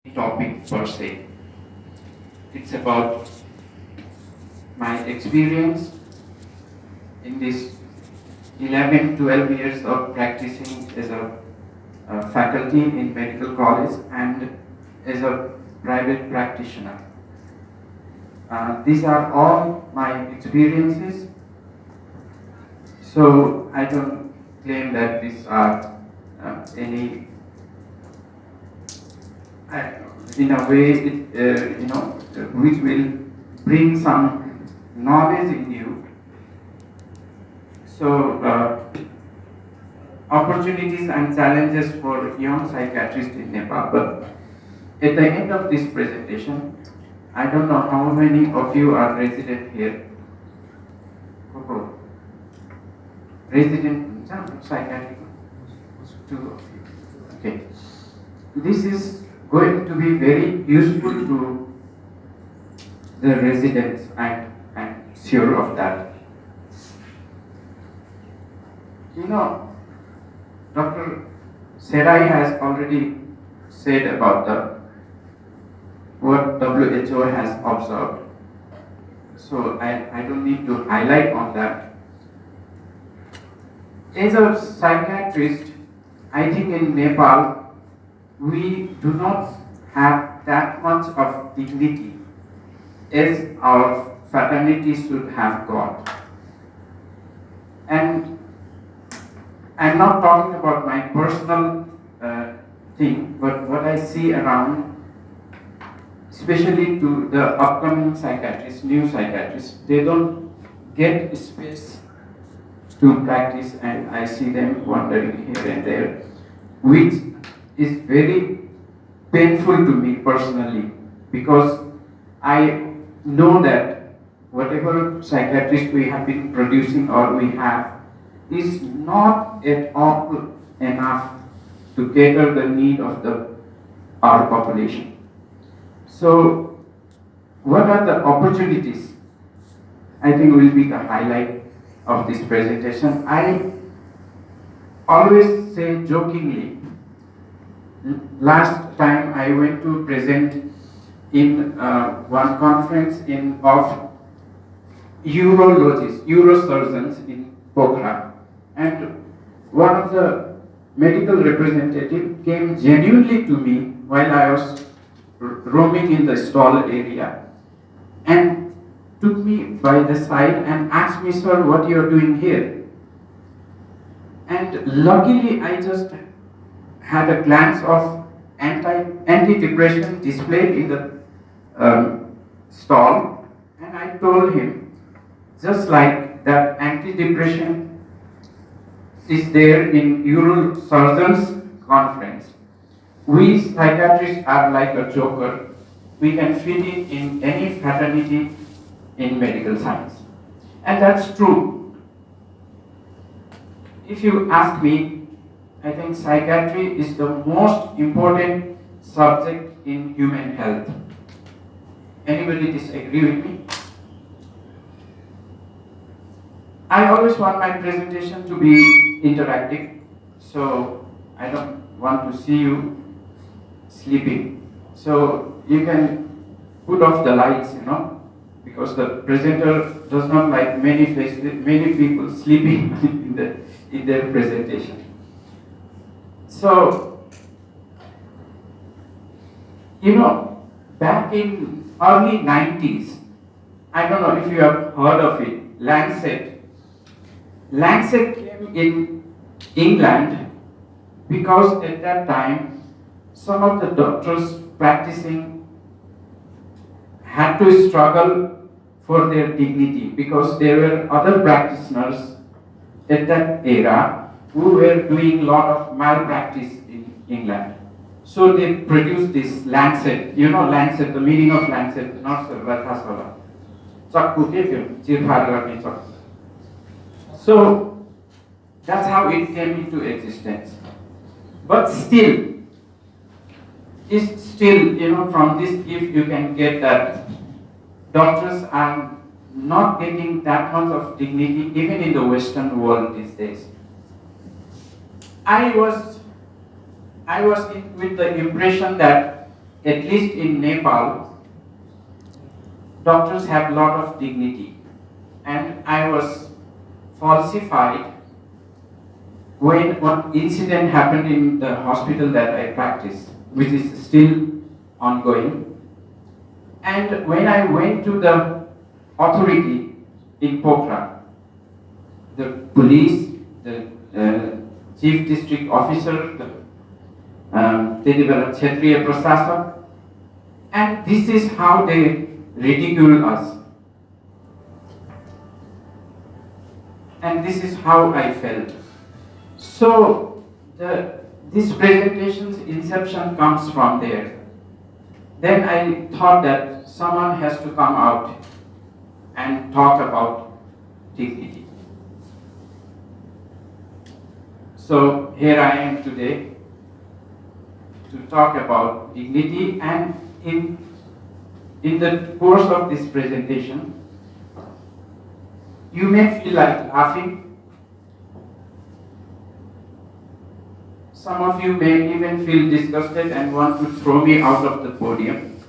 topic per se. It's about my experience in this 11, 12 years of practicing as a faculty in medical college and as a private practitioner. These are all my experiences, so I don't claim that these are any, in a way, which will bring some knowledge in you. So, opportunities and challenges for young psychiatrists in Nepal. But at the end of this presentation, I don't know how many of you are resident here. Resident psychiatric? Two of you. Okay. This is going to be very useful to the residents. I'm sure of that. Dr. Sedain has already said about what WHO has observed. So I don't need to highlight on that. As a psychiatrist, I think in Nepal, we do not have that much of dignity as our fraternity should have got. And I'm not talking about my personal thing, but what I see around, especially to the upcoming psychiatrists, new psychiatrists, they don't get space to practice, and I see them wandering here and there, which is very painful to me personally, because I know that whatever psychiatrist we have been producing or we have is not at all enough to cater the need of our population. So, what are the opportunities? I think will be the highlight of this presentation. I always say jokingly, last time I went to present in one conference of urologists, neurosurgeons in Pokhara, and one of the medical representatives came genuinely to me while I was roaming in the stall area and took me by the side and asked me, "Sir, what you are doing here?" And luckily I just had a glance of antidepressant displayed in the stall, and I told him, just like that antidepressant is there in neurosurgeons conference, we psychiatrists are like a joker. We can fit it in any fraternity in medical science. And that's true. If you ask me, I think psychiatry is the most important subject in human health. Anybody disagree with me? I always want my presentation to be interactive, so I don't want to see you sleeping. So you can put off the lights, because the presenter does not like many people sleeping in their presentation. So, back in early 90s, I don't know if you have heard of it, Lancet came in England because at that time some of the doctors practicing had to struggle for their dignity, because there were other practitioners at that era who were doing a lot of malpractice in England. So they produced this Lancet, Lancet, the meaning of Lancet, not Sauraha. So that's how it came into existence. But still, from this gift you can get that doctors are not getting that much of dignity even in the Western world these days. I was with the impression that at least in Nepal, doctors have a lot of dignity. And I was falsified when one incident happened in the hospital that I practice, which is still ongoing. And when I went to the authority in Pokhara, the police, the chief district officer, the Kshatriya Prasasak, and this is how they ridicule us. And this is how I felt. So this presentation's inception comes from there. Then I thought that someone has to come out and talk about dignity. So here I am today to talk about dignity, and in the course of this presentation, you may feel like laughing. Some of you may even feel disgusted and want to throw me out of the podium.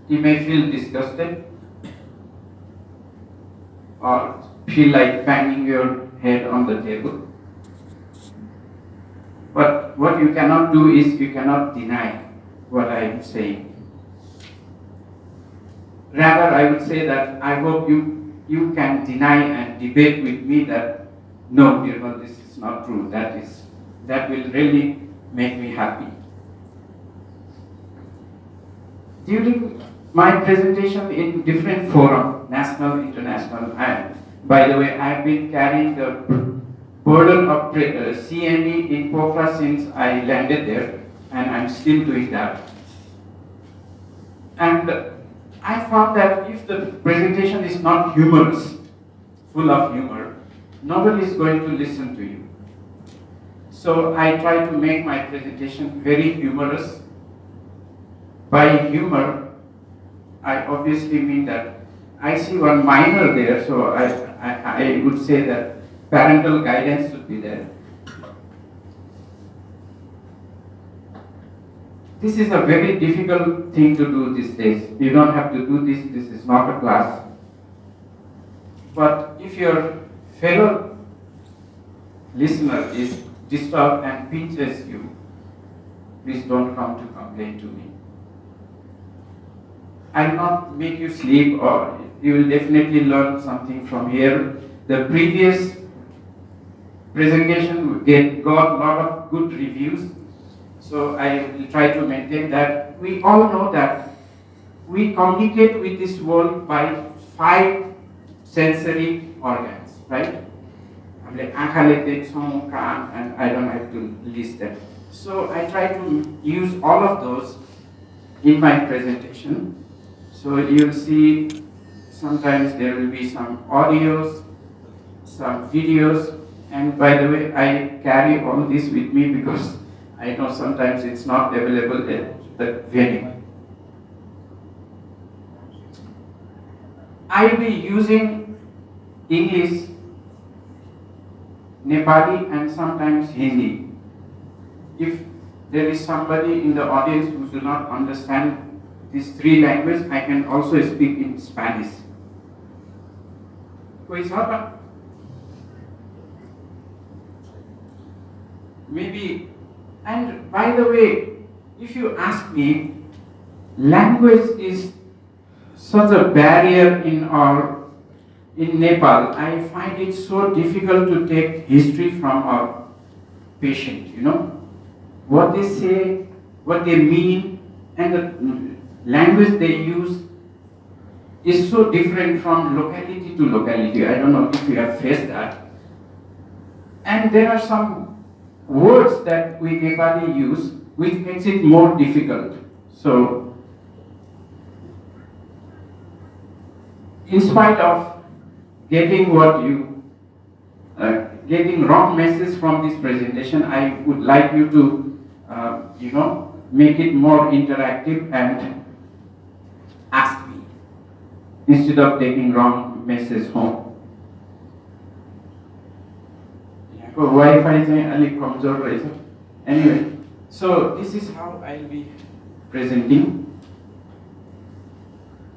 You may feel disgusted or feel like banging your head on the table. But what you cannot do is you cannot deny what I am saying. Rather, I would say that I hope you can deny and debate with me that no, Nirmal, this is not true. That will really make me happy. During my presentation in different forums, national, international, and by the way, I have been carrying the burden of CME in Pokhara since I landed there, and I'm still doing that. And I found that if the presentation is not humorous, full of humor, nobody is going to listen to you. So I try to make my presentation very humorous. By humor, I obviously mean that I see one minor there, so I would say that parental guidance should be there. This is a very difficult thing to do these days. You don't have to do this, this is not a class. But if your fellow listener is disturbed and pinches you, please don't come to complain to me. I will not make you sleep, or you will definitely learn something from here. The previous presentation got a lot of good reviews. So I will try to maintain that. We all know that we communicate with this world by 5 sensory organs, right? And I don't have to list them. So I try to use all of those in my presentation. So you'll see sometimes there will be some audios, some videos, and by the way, I carry all this with me because I know sometimes it's not available at the venue. I will be using English, Nepali, and sometimes Hindi. If there is somebody in the audience who do not understand these 3 languages, I can also speak in Spanish. Maybe. And by the way, if you ask me, language is such a barrier in Nepal. I find it so difficult to take history from our patient, what they say, what they mean, and the language they use is so different from locality to locality. I don't know if you have faced that. And there are some words that we Nepali use which makes it more difficult. So, in spite of getting getting wrong message from this presentation, I would like you to, make it more interactive and ask me instead of taking wrong message home. Wi-Fi is a little कमजोर रहेछ. Anyway, So this is how I'll be presenting.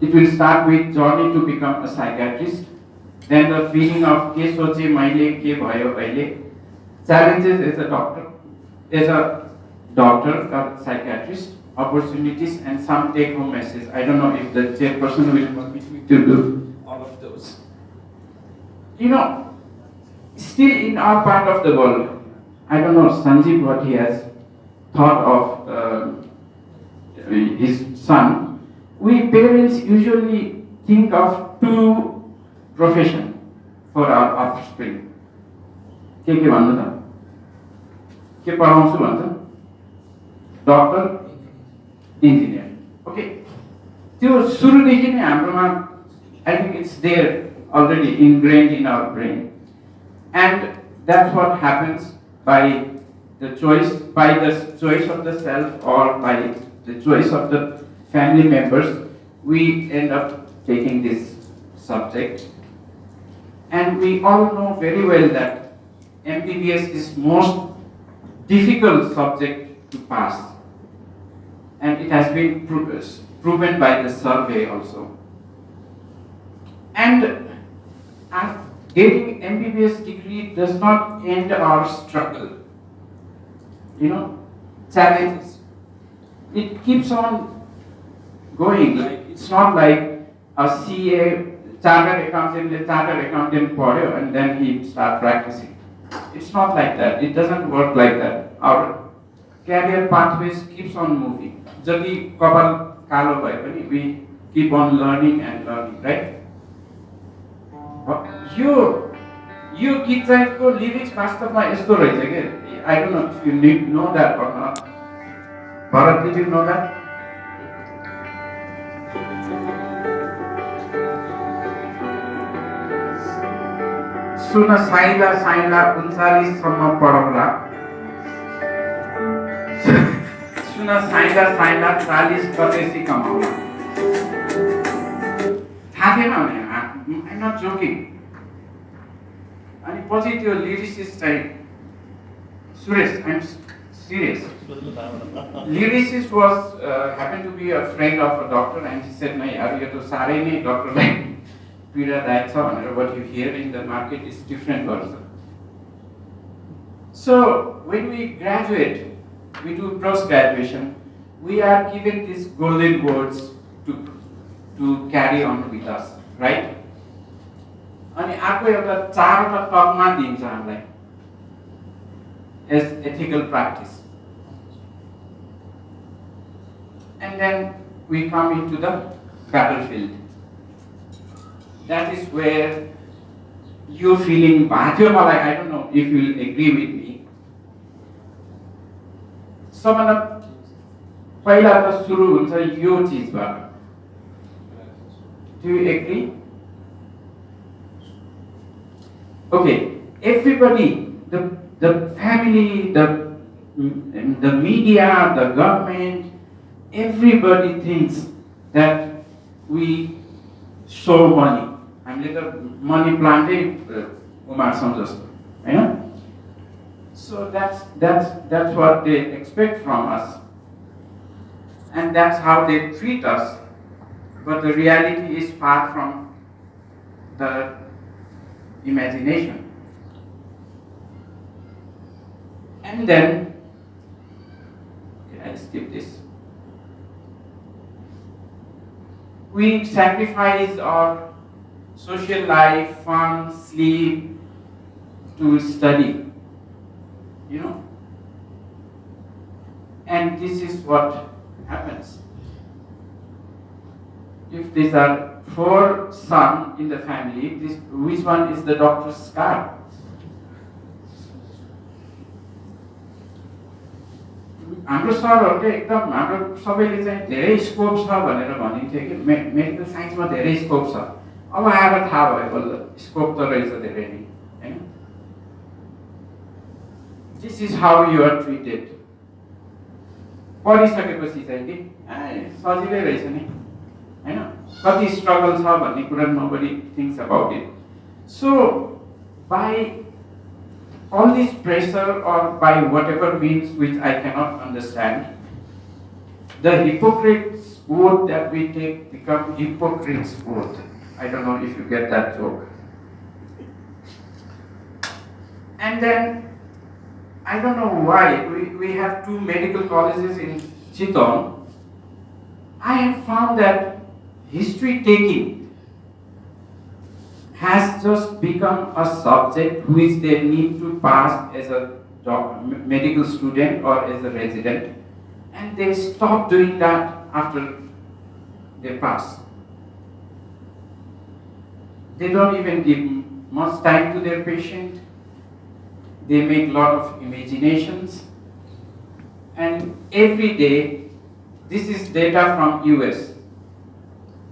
It will start with journey to become a psychiatrist, then the feeling of ke soche maile ke bhayo aile, challenges as a doctor or psychiatrist, opportunities, and some take-home message. I don't know if the chairperson will permit me to do all of those. You know, still in our part of the world, I don't know Sanjeev what he has thought of his son. We parents usually think of two professions for our offspring. के भन्नु त? के पढाउँछु भन्छ? Doctor, engineer. Okay. त्यो सुरुदेखि नै हाम्रोमा, I think it's there already ingrained in our brain, and that's what happens by the choice of the self or by the choice of the family members. We end up taking this subject, and we all know very well that MBBS is most difficult subject to pass, and it has been proven by the survey also. And getting MBBS degree does not end our struggle. You know, challenges. It keeps on going. Like, it's not like a CA, chartered accountant padyo and then he start practicing. It's not like that. It doesn't work like that. Our career pathways keeps on moving. Jati kapal kalo bhaye pani, we keep on learning and learning, right? यो गीत चाहिँको lyrics वास्तवमा यस्तो रहेछ के, I don't know if you know that or not. Bharat, did you know that? सुन साइला साइला 39 सम्म पढौला, सुन साइला साइला 40 परदेशी कमाउला. थाहा थिएन भने, I'm not joking. अनि पछि त्यो लिरिसिस्ट चाहिँ Suresh, I'm serious. Lyricist was happened to be a friend of a doctor, and he said, "No, yaar, ये तो सारे नहीं doctor like पीड़ा दायक छ भनेर what you hear in the market is different version." So when we graduate, we do post-graduation, we are given these golden words to carry on with us, right? अनि अर्को एउटा चारवटा तकमा दिन्छ हामीलाई as ethical practice. And then we come into the battlefield. That is where you're feeling bad. I don't know if you'll agree with me. सबभन्दा पहिला त सुरु हुन्छ यो चीजबाट. Do you agree? Okay, everybody, the family, the media, the government, everybody thinks that we show money. हामीले त money plant उमार्छौं जस्तो, हैन? So that's what they expect from us, and that's how they treat us. But the reality is far from the imagination. And then, okay, I'll skip this. We sacrifice our social life, fun, sleep to study, you know. And this is what happens. If these are 4 sons in the family, which one is the doctor's car? हाम्रो सरहरुले एकदम हाम्रो सबैले चाहिँ धेरै scope छ भनेर भनिन्थ्यो कि medical साइन्समा धेरै स्कोप छ. अब आएर थाहा भयो बल्ल स्कोप त रहेछ धेरै नै, हैन? This is how you are treated. पढिसकेपछि चाहिँ कि सजिलै रहेछ नि, हैन? कति स्ट्रगल छ भन्ने कुरा nobody thinks about it. So by all this pressure or by whatever means which I cannot understand, the hypocrite's oath that we take become hypocrite's oath. I don't know if you get that joke. And then, I don't know why, we have 2 medical colleges in Chitwan. I have found that history taking has just become a subject which they need to pass as a medical student or as a resident, and they stop doing that after they pass. They don't even give much time to their patient. They make a lot of imaginations, and every day, this is data from US,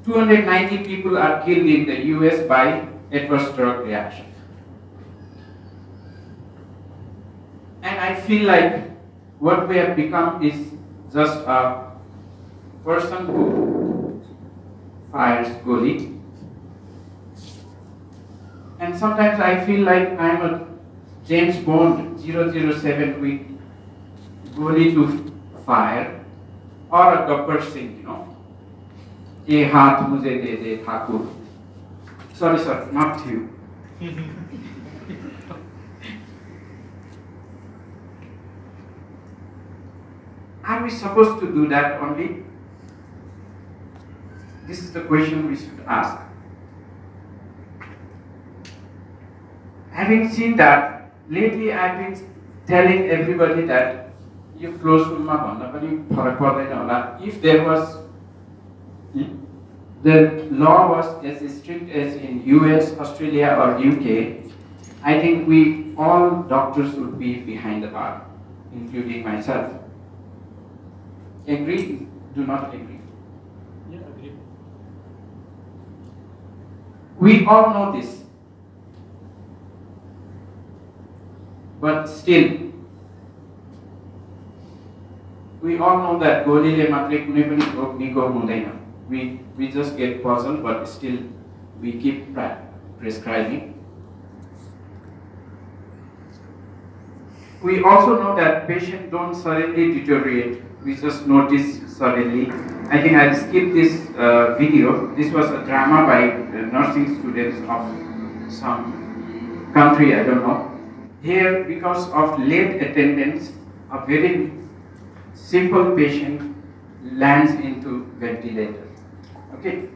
290 people are killed in the US by adverse drug reaction. And I feel like what we have become is just a person who fires Goit. And sometimes I feel like I'm a James Bond 007 with Goit to fire, or a Gabbar Singh, Ye haath mujhe de de Thakur. Sorry, sir, not you. Are we supposed to do that only? This is the question we should ask. Having seen that, lately I've been telling everybody that you close room if there was, the law was as strict as in US, Australia or UK, I think we all doctors would be behind the bar, including myself. Agree? Do not agree? Yeah, agree. We all know this. But still, we all know that Golile matre kunai pani rog niको हुँदैन. We just get puzzled, but still we keep prescribing. We also know that patients don't suddenly deteriorate. We just notice suddenly. I think I'll skip this video. This was a drama by nursing students of some country, I don't know. Here, because of late attendance, a very simple patient lands into ventilator. Okay.